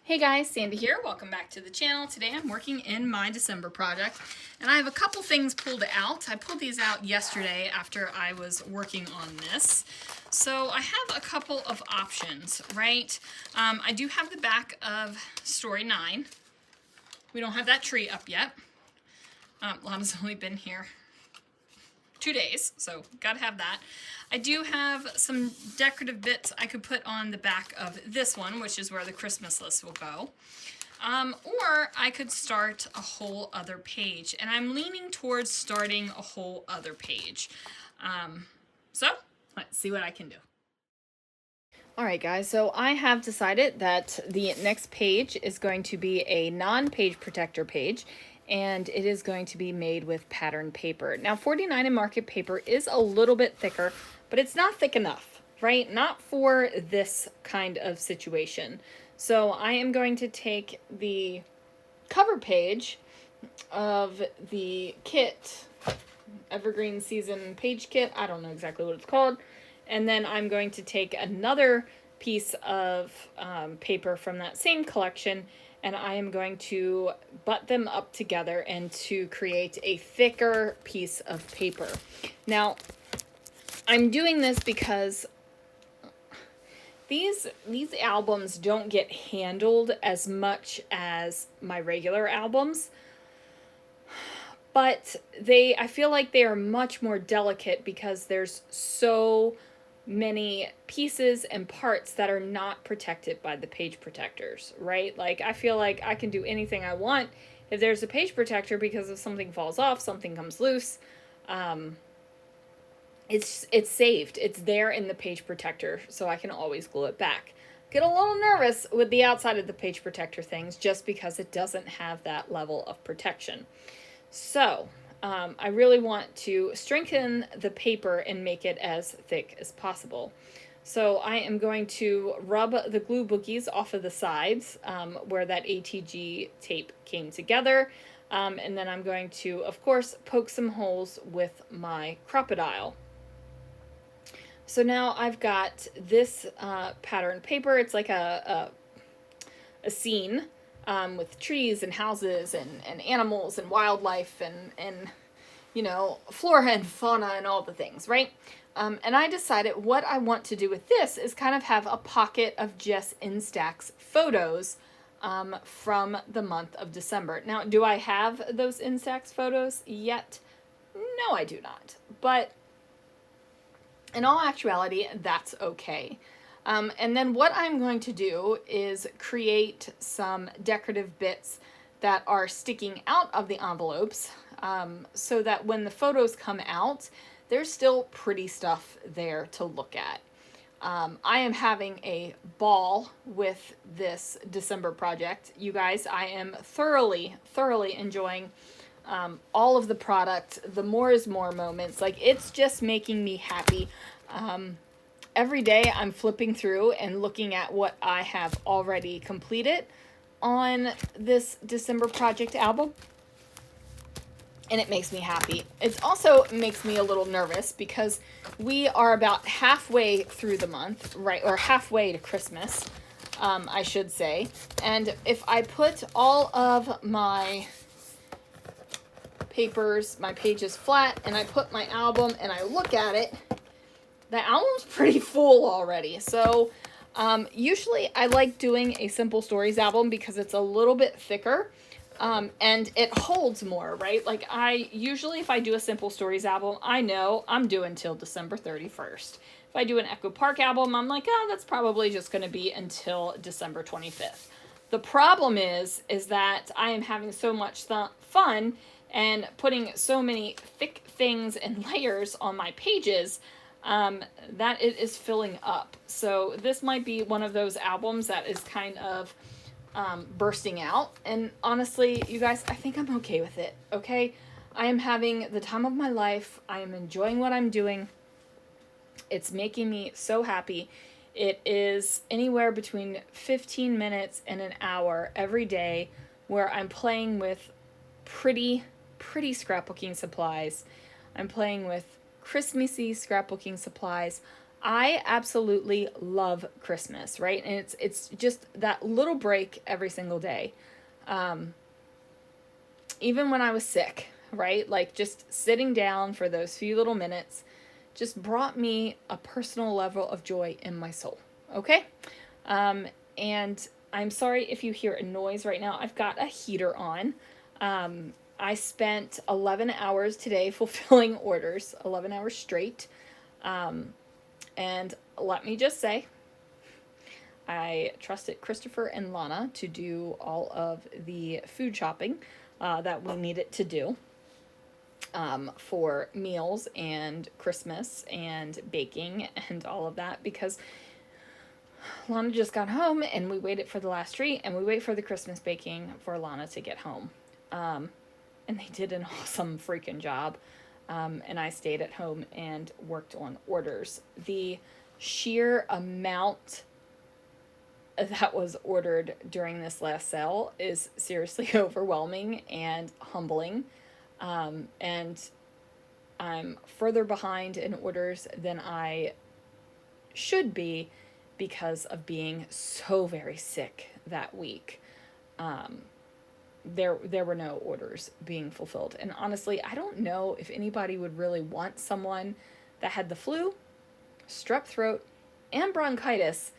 Hey guys, Sandy here. Welcome back to the channel. Today I'm working in my December project and I have a couple things pulled out. I pulled these out yesterday after I was working on this. So I have a couple of options, right? I do have the back of Story 9. We don't have that tree up yet. Lana's only been here 2 days, so gotta have that. I do have some decorative bits I could put on the back of this one, which is where the Christmas list will go. Or I could start a whole other page, and I'm leaning towards starting a whole other page. So let's see what I can do. Alright guys, so I have decided that the next page is going to be a non-page protector page, and it is going to be made with pattern paper. Now 49 in market paper is a little bit thicker, but it's not thick enough, right? Not for this kind of situation. So I am going to take the cover page of the kit, Evergreen Season Page Kit, I don't know exactly what it's called, and then I'm going to take another piece of paper from that same collection, and I am going to butt them up together and to create a thicker piece of paper. Now, I'm doing this because these albums don't get handled as much as my regular albums, but I feel like they are much more delicate because there's so many pieces and parts that are not protected by the page protectors, right? Like, I feel like I can do anything I want if there's a page protector, because if something falls off, something comes loose, it's saved. It's there in the page protector, so I can always glue it back. Get a little nervous with the outside of the page protector things just because it doesn't have that level of protection. So I really want to strengthen the paper and make it as thick as possible. So I am going to rub the glue boogies off of the sides where that ATG tape came together. And then I'm going to, of course, poke some holes with my Crop-A-Dile. So now I've got this pattern paper. It's like a scene with trees and houses and animals and wildlife and you know, flora and fauna and all the things, right? And I decided what I want to do with this is kind of have a pocket of just Instax photos from the month of December. Now, do I have those Instax photos yet? No, I do not. But in all actuality, that's okay. And then what I'm going to do is create some decorative bits that are sticking out of the envelopes so that when the photos come out, there's still pretty stuff there to look at. I am having a ball with this December project. You guys, I am thoroughly enjoying all of the product, the more is more moments. Like, it's just making me happy. Every day I'm flipping through and looking at what I have already completed on this December project album, and it makes me happy. It also makes me a little nervous because we are about halfway through the month, right, or halfway to Christmas, I should say, and if I put all of my papers, my pages flat, and I put my album and I look at it, the album's pretty full already. So usually I like doing a Simple Stories album because it's a little bit thicker and it holds more, right? Like, I usually, if I do a Simple Stories album, I know I'm doing till December 31st. If I do an Echo Park album, I'm like, oh, that's probably just going to be until December 25th. The problem is that I am having so much fun and putting so many thick things and layers on my pages that it is filling up. So this might be one of those albums that is kind of bursting out. And honestly, you guys, I think I'm okay with it, okay? I am having the time of my life. I am enjoying what I'm doing. It's making me so happy. It is anywhere between 15 minutes and an hour every day where I'm playing with pretty scrapbooking supplies. I'm playing with Christmassy scrapbooking supplies. I absolutely love Christmas, right? And it's just that little break every single day. Even when I was sick, right? Like just sitting down for those few little minutes just brought me a personal level of joy in my soul. Okay? And I'm sorry if you hear a noise right now. I've got a heater on. I spent 11 hours today fulfilling orders, 11 hours straight. And let me just say, I trusted Christopher and Lana to do all of the food shopping that we needed to do for meals and Christmas and baking and all of that, because Lana just got home and we waited for the last treat and we wait for the Christmas baking for Lana to get home. And they did an awesome freaking job. And I stayed at home and worked on orders. The sheer amount that was ordered during this last sale is seriously overwhelming and humbling. And I'm further behind in orders than I should be because of being so very sick that week. There were no orders being fulfilled. And honestly, I don't know if anybody would really want someone that had the flu, strep throat, and bronchitis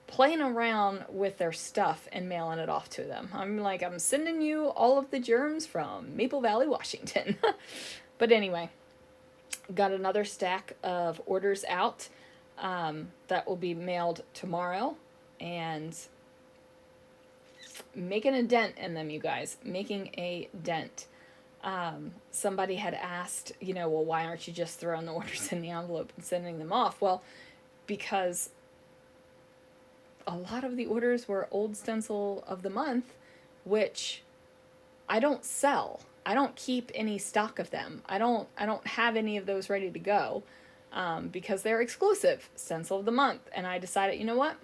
playing around with their stuff and mailing it off to them. I'm sending you all of the germs from Maple Valley, Washington. But anyway, got another stack of orders out that will be mailed tomorrow, and making a dent in them, you guys. Making a dent. Somebody had asked, well, why aren't you just throwing the orders in the envelope and sending them off? Well, because a lot of the orders were old Stencil of the Month, which I don't sell. I don't keep any stock of them. I don't have any of those ready to go because they're exclusive Stencil of the Month. And I decided, you know what?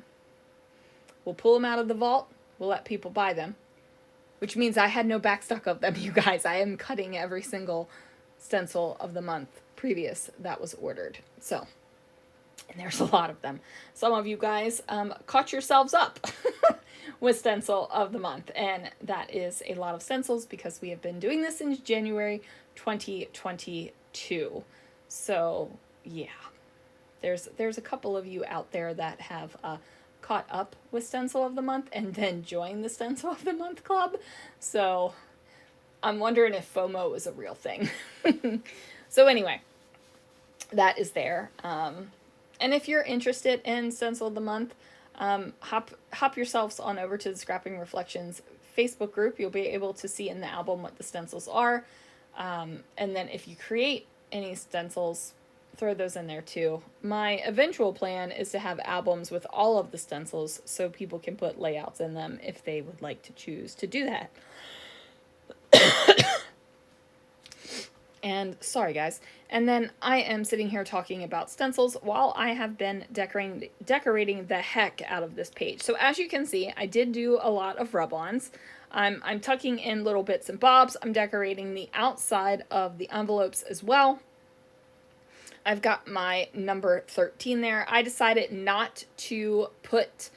We'll pull them out of the vault. We'll let people buy them, which means I had no backstock of them, you guys. I am cutting every single Stencil of the Month previous that was ordered. So, and there's a lot of them. Some of you guys caught yourselves up with Stencil of the Month, and that is a lot of stencils because we have been doing this since January 2022. So, yeah, there's a couple of you out there that have caught up with Stencil of the Month and then joined the Stencil of the Month club. So I'm wondering if FOMO is a real thing. So anyway, that is there. And if you're interested in Stencil of the Month, hop yourselves on over to the Scrapping Reflections Facebook group. You'll be able to see in the album what the stencils are. And then if you create any stencils, throw those in there too. My eventual plan is to have albums with all of the stencils so people can put layouts in them if they would like to choose to do that. And sorry guys. And then I am sitting here talking about stencils while I have been decorating the heck out of this page. So as you can see, I did do a lot of rub-ons. I'm tucking in little bits and bobs. I'm decorating the outside of the envelopes as well. I've got my number 13 there. I decided not to put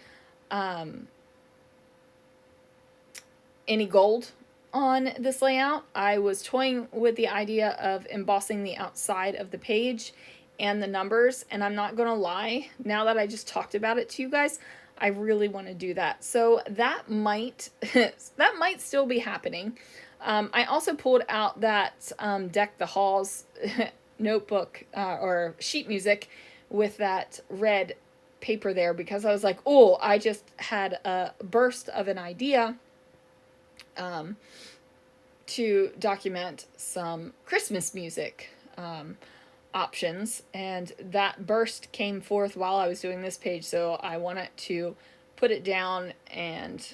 any gold on this layout. I was toying with the idea of embossing the outside of the page and the numbers, and I'm not gonna lie, now that I just talked about it to you guys, I really want to do that. So that might that might still be happening. I also pulled out that Deck the Halls notebook or sheet music with that red paper there because I was like, oh, I just had a burst of an idea to document some Christmas music options, and that burst came forth while I was doing this page, so I wanted to put it down and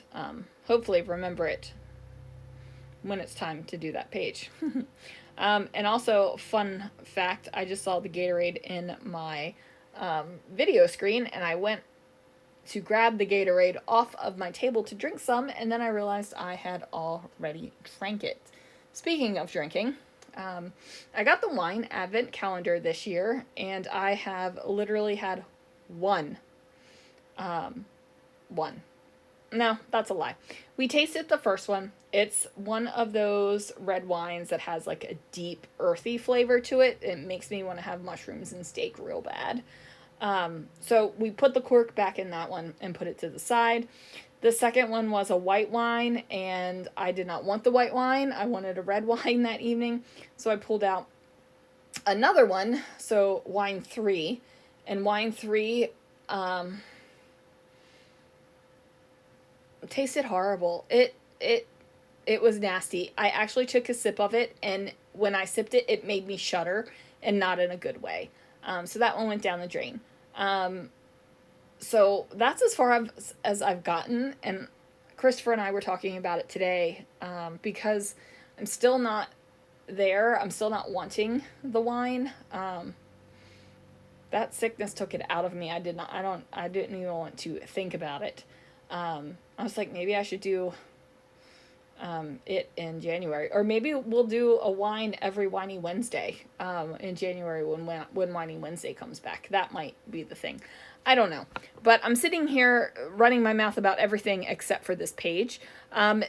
hopefully remember it when it's time to do that page. And also, fun fact, I just saw the Gatorade in my video screen, and I went to grab the Gatorade off of my table to drink some, and then I realized I had already drank it. Speaking of drinking, I got the wine advent calendar this year, and I have literally had one. One. No, that's a lie. We tasted the first one. It's one of those red wines that has like a deep, earthy flavor to it. It makes me want to have mushrooms and steak real bad. So we put the cork back in that one and put it to the side. The second one was a white wine, and I did not want the white wine. I wanted a red wine that evening. So I pulled out another one, so wine 3. And wine 3 tasted horrible. It was nasty. I actually took a sip of it, and when I sipped it, it made me shudder, and not in a good way. So that one went down the drain. So that's as far as I've gotten, and Christopher and I were talking about it today, because I'm still not there. I'm still not wanting the wine. That sickness took it out of me. I didn't even want to think about it. I was like, maybe I should do it in January, or maybe we'll do a wine every Winey Wednesday in January when Winey Wednesday comes back. That might be the thing. I don't know, but I'm sitting here running my mouth about everything except for this page.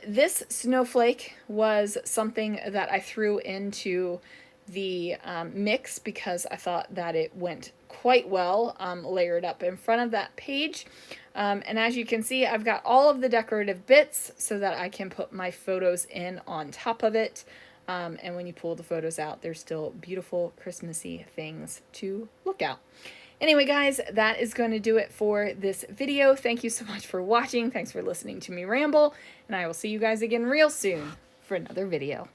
This snowflake was something that I threw into the mix because I thought that it went quite well layered up in front of that page. And as you can see, I've got all of the decorative bits so that I can put my photos in on top of it. And when you pull the photos out, there's still beautiful Christmassy things to look at. Anyway, guys, that is going to do it for this video. Thank you so much for watching. Thanks for listening to me ramble. And I will see you guys again real soon for another video.